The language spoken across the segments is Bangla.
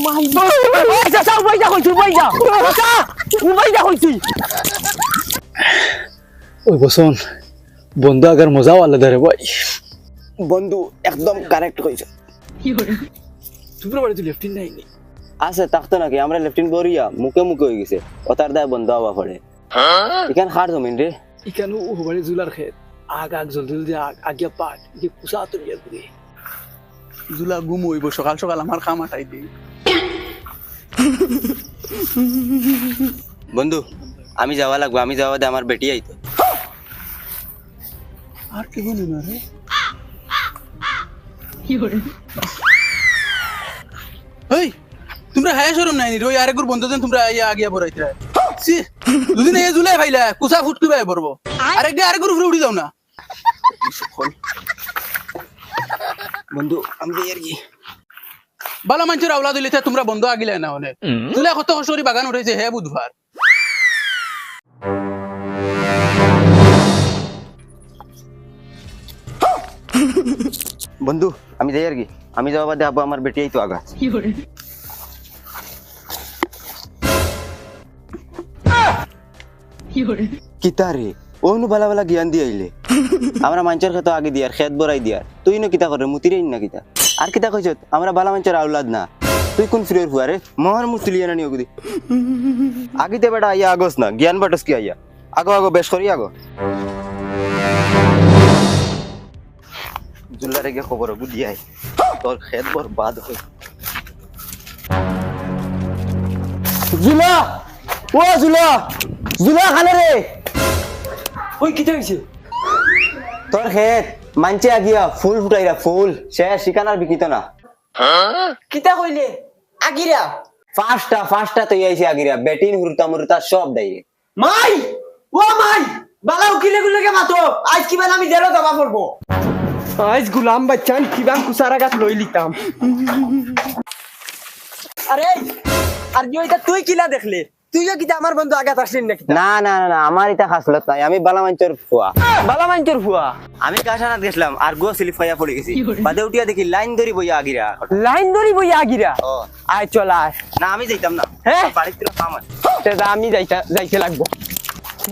মাই চাচা উবাই যা কইছি চাচা উবাই যা কইছি ওই বসন বন্ধু আগার মজাও আলাদা রে ভাই বন্ধু একদম কারেক্ট কইছো তোমরা বাড়ি তো লেফটিন নাই নি আছে তাকতো নাকি আমরা লেফটিন বরিয়া মুখে মুখে হয়ে গেছে ওতার দায় বন্ধ হওয়া পড়ে এখান খার জমিন রে ইকানো ও বাড়ি জুলার খেত আগ জলদি জলদি আগে পাট যে কুসা তো নিয়ে ঘুরে জুলা গুম হইব সকাল সকাল আমার কাম আটাই দিই বন্ধু আমি যাওয়া লাগবো আমি যাওয়া দে আমার বেটি আইতো আর কি বলি না রে এই তোমরা হায় শরম নাই নি রই আরেকগুর বন্ধু দেন তোমরা আইয়া আগিয়া বড়াইতে সি দুদিন এই জুলাই ভাইলা কুসা ফুটকি ভাই পড়বো আরেকগুর উপরে উঠি যাও না বন্ধু আমি যাই আর কি বালা মানুষের আওলা দিলে তোমরা বন্ধ আগিলে না হলে তুলে কত কষ্ট বাগান উঠেছে হে বুধবার বন্ধু আমি যাই আর কি আমি যাওয়া বাদে আব্বু আমার বেটি আইতো আগা কিতা রে ওনু বালা বালা জ্ঞান দিয়ে আইলে আমরা মানুষের খেতো আগে দিয়ার খেত বড়াই দিয়ার তুই নো কিতা করে মুতিরে না কিতা আর কিতা কইছ আমরা বালা মানুষের আউলাদ না তুই কোন ফিরের ফুয়া রে মহার মুতুলিয়া না নিও গুদি আগিতে বেটা আইয়া আগস না জ্ঞান বাটস কি আইয়া আগো আগো বেশ করি আগো জুল্লারে গিয়ে খবর বুঝি আই তোর খেত বরবাদ হই জুলা ও জুলা জুলা খালে রে ওই কিতা হইছে তোর খেত মানছে আগিয়া ফুল ফুটাইরা ফুল সে শিকানার বিকিত না কিতা কইলে আগিরা ফাস্টা তো আইছে আগিরা বেটিন হুরতা মুরতা সব দাইরে মাই ও মাই বালা উকিলে গুলোকে মাতো আজ কি মানে আমি জেলে দবা পড়বো আজ গুলাম বাচ্চান কিবান কুসারা গাছ লই লিতাম আরে আর যে এটা তুই কিলা দেখলে তুইও কিটা আমার বন্ধু আগাত আসলেন নাকি না না না না আমার এটা খাসলত নাই আমি বালা মাঞ্চর ফুয়া বালা মাইনচর ফুয়া আমি কাশানাত গেছিলাম আর গো স্লিপ খাইয়া পড়ে গেছি বাদে উঠিয়া দেখি লাইন ধরি বইয়া আগিরা লাইন ধরি বই আগিরা ও আয় চল আয় না আমি যাইতাম না হ্যাঁ? বাড়িতে কাম আছে সেটা আমি যাইতে লাগবো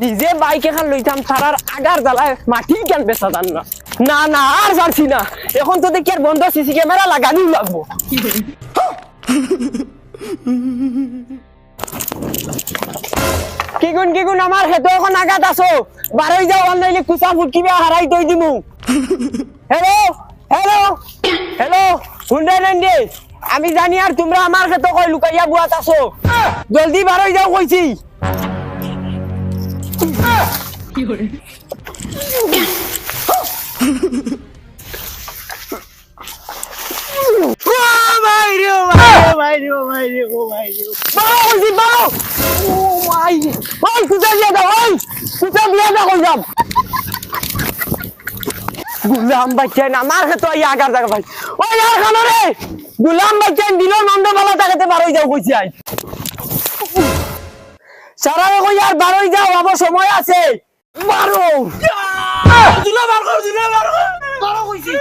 নিজে বাইক এখন লইতাম ছাড়ার আগার জ্বালায় মাটি কেন বেচা যান না না না আর পারছি না এখন তো দেখি আর বন্ধ সিসি ক্যামেরা লাগানিও লাগবো কিগুন আমার হেতো এখন আগাত আছো বারোই যাও অনলাইনে কুচা ফুটকিবে হারাই দই দিমু হ্যালো হ্যালো হ্যালো হুন্ডা নান্ডে আমি জানি আর তোমরা আমার ক্ষেত্রে কই লুকাইয়া বুয়াত আছো জলদি বারোই যাও কইছি গুলাম বাচ্চান আমার ক্ষেত্রে আগার জায়গা ভাই ওই আর খানো রে গুলাম বাচ্চান দিল নন্দ বালা তাকাতে বারোই যাও কইছি আই সারা কই আর বারোই যাও আবার সময় আছে বারো দুলা বার কর বারো কইছি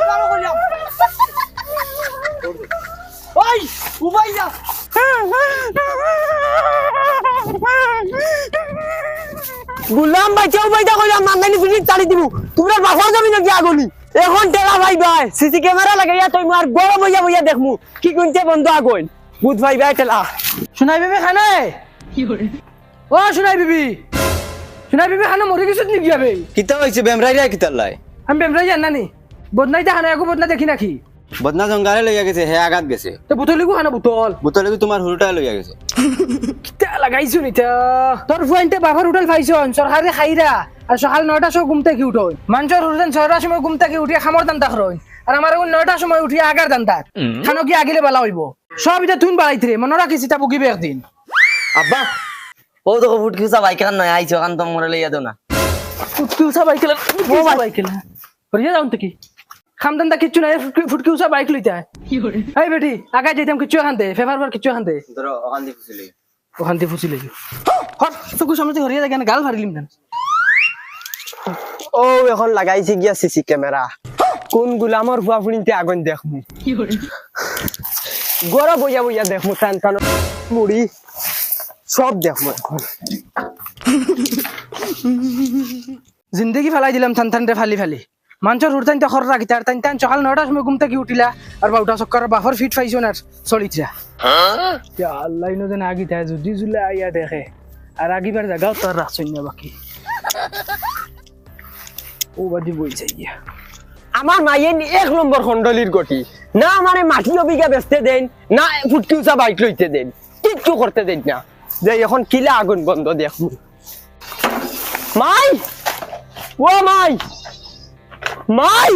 বারো কইলাম ওই উবাই যা গুলাম বাচ্চা উবাই যা কইলাম মানদানি ফিলিপ চালি দিব তোমরা বাসাও যাবি নাকি আগলি এখন টেলা ভাই ভাই সিসি ক্যামেরা লাগাইয়া তুই আর গরম হইয়া বইয়া দেখমু কি কোনতে বন্ধ আগল বুধ ভাই ভাই টেলা সোনাই বিবি খানে ও সোনাই বিবি খানে মরে গেছে নাকি যাবে কিতা হইছে বেমরাইরা কিতা লাই আমি বেমরাই জান নানি বদনাই খানে একো বদনা দেখি নাকি বদনা জঙ্গালে লইয়া গেছে হে আগাত গেছে তো বোতলিগু খানা বোতল বোতলে তোমার হুরুটা লইয়া গেছে কিতা লাগাইছো নিতা তোর ফুয়াইনতে বাবার হোটেল খাইছন সরকারে খাইরা আর সকাল 9টার সময় ঘুম থেকে উঠোই মানুষের হোটেল 6টার সময় ঘুম থেকে উঠিয়া খামর দান্তা খরই আর আমার এখন 9টার সময় উঠিয়া আগার দান্তা খানো কি আগিলে বালা হইব সব এটা তুন বাড়াইতে রে মনে রাখিস এটা বুকিবে একদিন আব্বা ও তো ফুটকি সব বাইক নয় আইছো কান তো মরে লইয়া দাও না ফুটকি উসা বাইকেল ও বাইকেল করিয়া যাও তো কি খামদান্দা কিচ্ছু নাই ফুটকি উসা বাইক লইতে এই বেটি আগা যাইতাম কিচ্ছু এখান দে ফেভার কিচ্ছু এখান দে ধরো ওখান দিয়ে ফুসিলি ওখান দিয়ে ফুসিলে হট চকু সামনে থেকে হরিয়া দেখেন গাল ফারিলিম দেন ও এখন লাগাইছি গিয়া সিসি ক্যামেরা কোন গুলামর ফুয়া ফুড়িতে আগুন দেখমু গড়া বইয়া বইয়া দেখমু টান টান মুড়ি সব দেখমু এখন জিন্দগি ফেলাই দিলাম থান থান ফালি ফালি মানুষের উঠতান তো খর রাখি তার তান তান সকাল 9টার সময় ঘুম থেকে উঠিলা আর বাউটা চক্কর বাফর ফিট পাইছো না চলিতরা ইয়া আল্লাহ ইনো দেন আগি তাই যদি জুলে আইয়া দেখে আর আগিবার জায়গাও তোর রাখছই না বাকি ও বাদি বই যাইয়া আমার মাইয়ে 1 নম্বর খন্ডলির গটি না আমারে মাটি অবিঘা বেচতে দেন না ফুটকি উঁচা বাইক লইতে দেন কিচ্ছু করতে দেন না যে এখন কিলা আগুন বন্ধ দেখমু মাই ও মাই মাই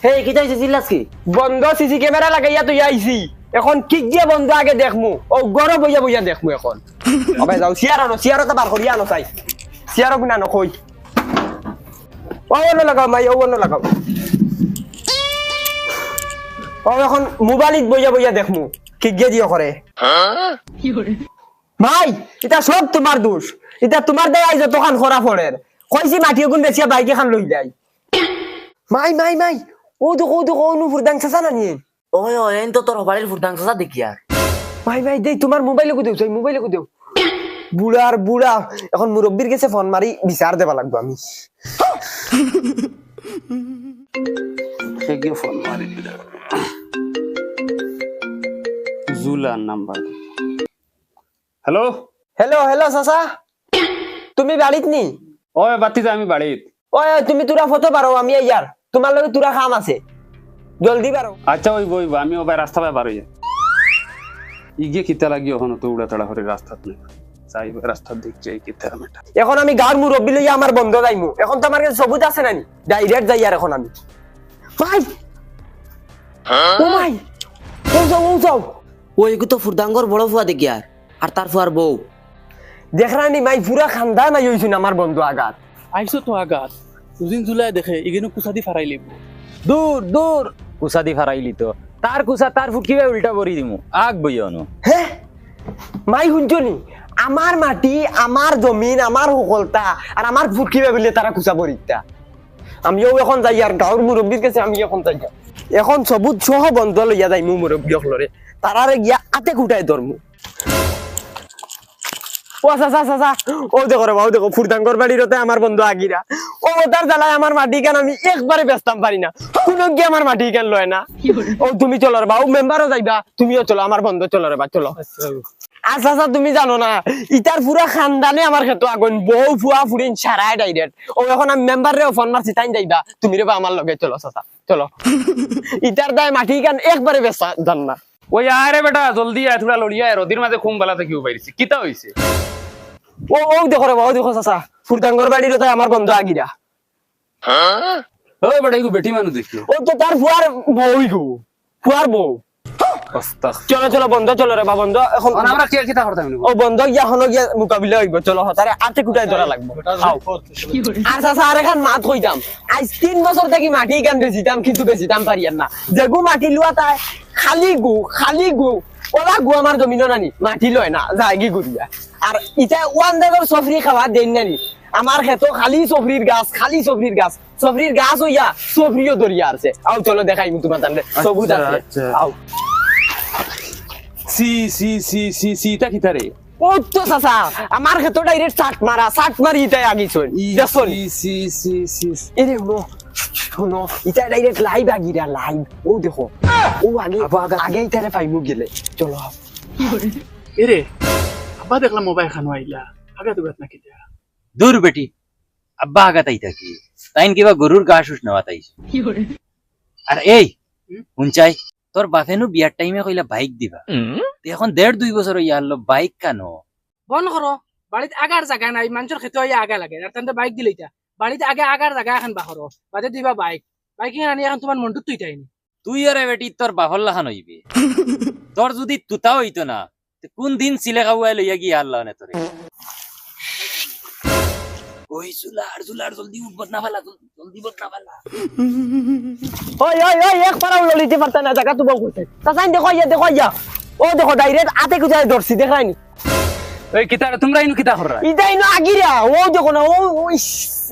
হে কি তাইছে জিল্লাস কি বন্ধ সিসি ক্যামেরা লাগাইয়া তুই আইছি এখন কিক দিয়ে বন্ধ আগে দেখমু ও গড় বইয়া বইয়া দেখমু এখন আবে যাও সিয়ারো তো বার করিয়া আনো চাই সিয়ারো বিনা নকই ও অন্য লাগাও মাই ও অন্য লাগাও ও এখন মোবাইলত বইয়া বইয়া দেখমু কিক দিয়ে দিও করে ভাই এটা সব তোমার দোষ এটা তোমার দেয় আইজ দোকান খরা ফড়ের কইছি মাটি গুণ বেচিয়া বাইক এখন লই যায় মাই মাই মাই ও দেখো অনু ফুরদাং চাচা না নিয়ে ওই ওই এন তো তোর বাড়ির ফুরদাং চাচা দেখি আর ভাই ভাই দেই তোমার মোবাইলে কো দেও চাই মোবাইলে কো দেও বুড়ার বুড়া এখন মুরব্বির কাছে ফোন মারি বিচার দেবা লাগবে আমি সেগে ফোন মারি দিলা জুলার নাম্বার হ্যালো হ্যালো হ্যালো চাচা তুমি বাড়িত নি ওই বাতিজা আমি বাড়িত ওই তুমি তোরা ফটো পারো আমি ইয়ার তোমার লগে তোরা কাম আছে জলদি পারো আচ্ছা ওই বই আমি ওবাই রাস্তা পাই বার হইয়া ইগে কিতা লাগি ওখানে তো উড়া তাড়া করে রাস্তা নেই যাই রাস্তা দিক যাই কিতা মেটা এখন আমি গাঁর মুরব্বি লইয়া আমার বন্ধ যাইমু এখন তো আমার কাছে সবুজ আছে নানি ডাইরেক্ট যাই আর এখন আমি ভাই ও ভাই ও যাও ওই তো ফুরদাঙ্গর বড় ফুয়া দেখি আর তার ফুয়ার বউ দেখরানি মাই পুরা খান্দা নাই হইছুন আমার বন্ধু আগাত আইসো তো আগাত দুদিন জুলাই দেখে ইগেনো কুসাদি ফারাই লিব দূর দূর কুসা দি ফারাইলি তো তার কুসা তার ফুটকিবে উল্টা করি দিমু আগ বইয়ানো হে মাই শুনছনি আমার মাটি আমার জমিন আমার সকলতা আর আমার ফুটকিবে বলে তারা কুচা পরিতা আমিও এখন যাই আর গাঁর মুরব্বীর কাছে আমি এখন যাই এখন সবুজ সহ বন্ধ লইয়া যাই মু মুরব্বী হলরে তারারে গিয়া আতে কুটাই ধরমু ও চাচা ও দেখো রে বাবু দেখো ফুরদাঙ্গর বাড়িরতে আমার বন্ধু আগিরা ও তার জ্বালায় আমার মাটি কেন আমি একবারে বেচতাম পারি না কোনো গিয়ে আমার মাটি কেন লয় না ও তুমি চলো রে বাবু মেম্বারও যাইবা তুমিও চলো আমার বন্ধু চলো রে বা চলো আচ্ছা তুমি জানো না ইটার পুরা খানদানে আমার ক্ষেত্রে আগুন বউ ফুয়া ফুরিন সারাই ডাইরেক্ট ও এখন আমি মেম্বার রে ফোন মারছি তাই যাইবা তুমি রে বা আমার লগে চলো চাচা চলো ইটার দায় মাটি কেন একবারে বেচা জান না ওই আরে বেটা জলদি আয় থোড়া লড়িয়া রদির মাঝে খুম বালা থেকে উবাইছি কিতা হইছে ও দেখো রে বাবু দেখো চাচা ফুরদাঙ্গর বাড়িরতে আমার বন্ধু আগিরা ওই বেটা ইগু বেটি মানুষ দেখিও ও তো তার ফুয়ার বউই গো ফুয়ার বউ আস্তাগ চলো বন্ধ চলো রে বা বন্ধ এখন আমরা কি কিতা করতাম ও বন্ধ গিয়া হলো গিয়া মোকাবিলা হইব চলো তারে আতে কুটাই ধরা লাগবে আচ্ছা স্যার এখন মাত কইতাম আজ 3 বছর থেকে মাটি গান বেচিতাম কিন্তু বেচিতাম পারিয়ার না যেগু মাটি লুয়া তাই খালি গু ওলা গু আমার জমিন নানি মাটি লয় না যায়গি গুড়িয়া আর ইটা ওয়ান দেবের সফরি খাওয়া দেন নানি আমার ক্ষেত্র খালি সফরির গাছ সফরির গাছ হইয়া সফরিও দরিয়া আছে আও চলো দেখাই তোমার তাহলে সবুজ আছে আও সি এটা কিতা রে ও তো চাচা আমার ক্ষেত্রে ডাইরেক্ট সাট মারি ইটাই আগিছন দেখছন এরে শোনো ইটা ডাইরেক্ট লাইভ আগিরা লাইভ ও দেখো ও আগে ইটারে পাইমু গেলে চলো এরে আব্বা দেখলাম মোবাইল খানো আইলা আগে তো বেতনা কিতা দূর বেটি আব্বা আগা তাই থাকি তাইন কিবা গরুর গা শুষ নেওয়া তাই আর এই শুনচাই তোর বাপেনু বিয়ার টাইমে কইলা বাইক দিবা এখন 1.5-2 বছর ইয়ারলো বাইক কানো বন করো বাড়িতে আগার জায়গা নাই মানুষের খেতে হইয়া আগা লাগে আর তান্তে বাইক দিলে ইটা বাড়িতে আগে আগার জায়গা এখন বাহরো বাদে দিবা বাইক আনি এখন তোমার মনটুক তুই তাইনি তুই আরে বেটি তোর বাপর লাখান হইবে তোর যদি তুতা হইতো না কোন দিন সিলে খাওয়াই লইয়া গিয়ে আল্লাহ নে তোরে ওই জুলার জলদি উঠবত না ভালা জলদি বত না ভালা ওই এক পারাও ললিতে পারতা না জায়গা তো বল করতে চাচা দেখো ইয়া ও দেখো ডাইরেক্ট আতে কোথায় ধরছি দেখাইনি ওই কিতা তোমরা ইনু কিতা কররা ইটাই না আগিরা ও দেখো না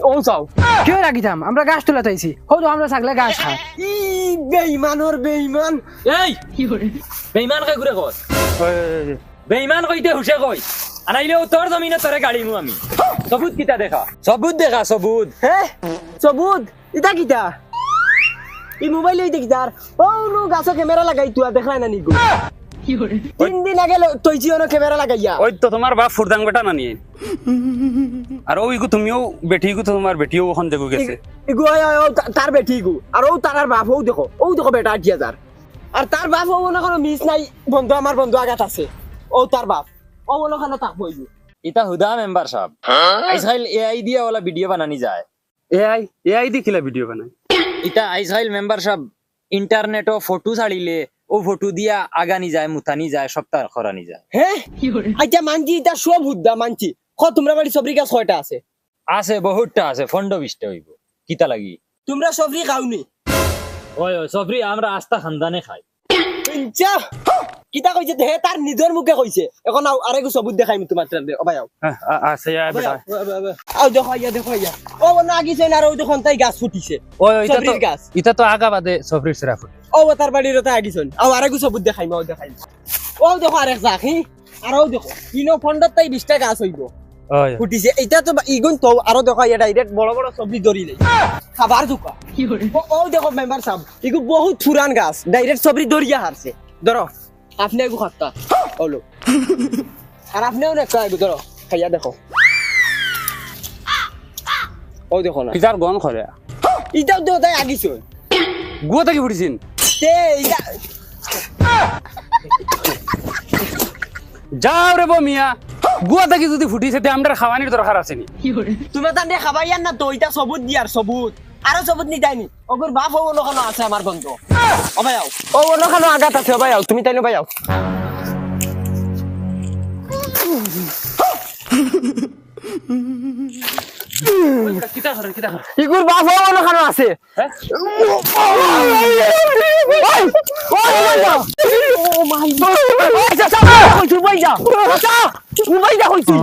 ও চাও কেউ রাখিতাম আমরা গাছ তোলা তাইছি হয়তো আমরা থাকলে গাছ খাই ই বেঈমানর বেঈমান এই বেইমান কই ঘুরে কই বেইমান কইতে হুশে কই আনাইলেও তোর জমিনে তোরে গাড়ি মু আমি সবুত কিতা দেখা সবুত হ্যাঁ সবুত ইটা কিটা ই মোবাইলে ইটা কিটা ও নো গাছো ক্যামেরা লাগাই তুই দেখলাই না নিগো 3 দিন আগে তুই জিওনো ক্যামেরা লাগাইয়া ওই তো তোমার বাপ ফুরদাং বেটা না নিয়ে আর ওইগু তুমিও বেটিগু তো তোমার বেটিও ওখান দেখো গেছে ইগো তার বেটি গু আর ও তার বাপ ও দেখো বেটা 8000 আর তার বাপ ও না কোনো মিস নাই বন্ধু আমার বন্ধু আগাত আছে ও তার বাপ ও মনে খানো থাকবো ইগু ইতা হুদা মেম্বার সাহেব আইসাইল এআই দিয়া ওলা ভিডিও বানানি যায় এআই দেখিলা ভিডিও বানাই ইতা আইসাইল মেম্বার সাহেব ইন্টারনেটও ফটো ছাড়িলে ও ফটো দিয়া আগানি যায় মুতানি যায় সপ্তাহ খরানি যায় হ্যাঁ আচ্ছা মানছি এটা সব হুদ্দা মানছি তোমরা বাড়ি সবরি গাছ কয়টা আছে আছে বহুতটা আছে ফন্ড বিশটা হইব কিতা লাগি তোমরা সবরি খাওনি ওই সবরি আমরা আস্তা খানদানে খাই পিঞ্চা কিতা কইছে হে তার নিজের মুখে কইছে এখন আরেকু সবুত দেখাইমি তোমার দে ও ভাই আছে বেটা আও দেখো ইয়া ও না আগিছে না আর ওই দেখুন তাই গাছ ফুটিছে ওই এটা তো সবরির গাছ এটা তো আগা বাদে সফরির সেরা ফুট ও তার বাড়ির তাই আগিছন আও আরেকু সবুত দেখাইমি ও দেখাইমি ও দেখো আরেক জাক হি আর ও দেখো ইনো ফন্ডত তাই 20টা গাছ হইব ওই ফুটিছে এটা তো ইগুন তো আরো দেখো ইয়া ডাইরেক্ট বড় বড় সবজি ধরি লই খাবার দুকা ও দেখো মেম্বার সাহেব ইগু বহুত পুরান গাছ ডাইরেক্ট সবজি ধরিয়া হারছে ধরো আপনি এগু খাতা ওলো আর আপনিও না এগু ধরো খাইয়া দেখো ও দেখো না কিতার গন করে ইটাও তো তাই আগিছন গুয়া থেকে ফুটিছিন তে ইটা যাও রে মিয়া গুয়া থেকে যদি ফুটিছে তে আমরা খাওয়ানির দরকার আছে নি তুমি তান্ডে খাবাইয়ার না তো ইটা সবুত দিয়ার সবুত আরো সবুত নি যায়নি ওগর বাপ ও নখানো আছে আমার বন্ধু ও ভাই ও নখানো আগাত আছে ভাই তুমি তাইনো ভাই কিতা করে ইগুর বাপ ও নখানো আছে ও মাই গড চাচা কই তুই বই যা চাচা তুই বই যা কইছি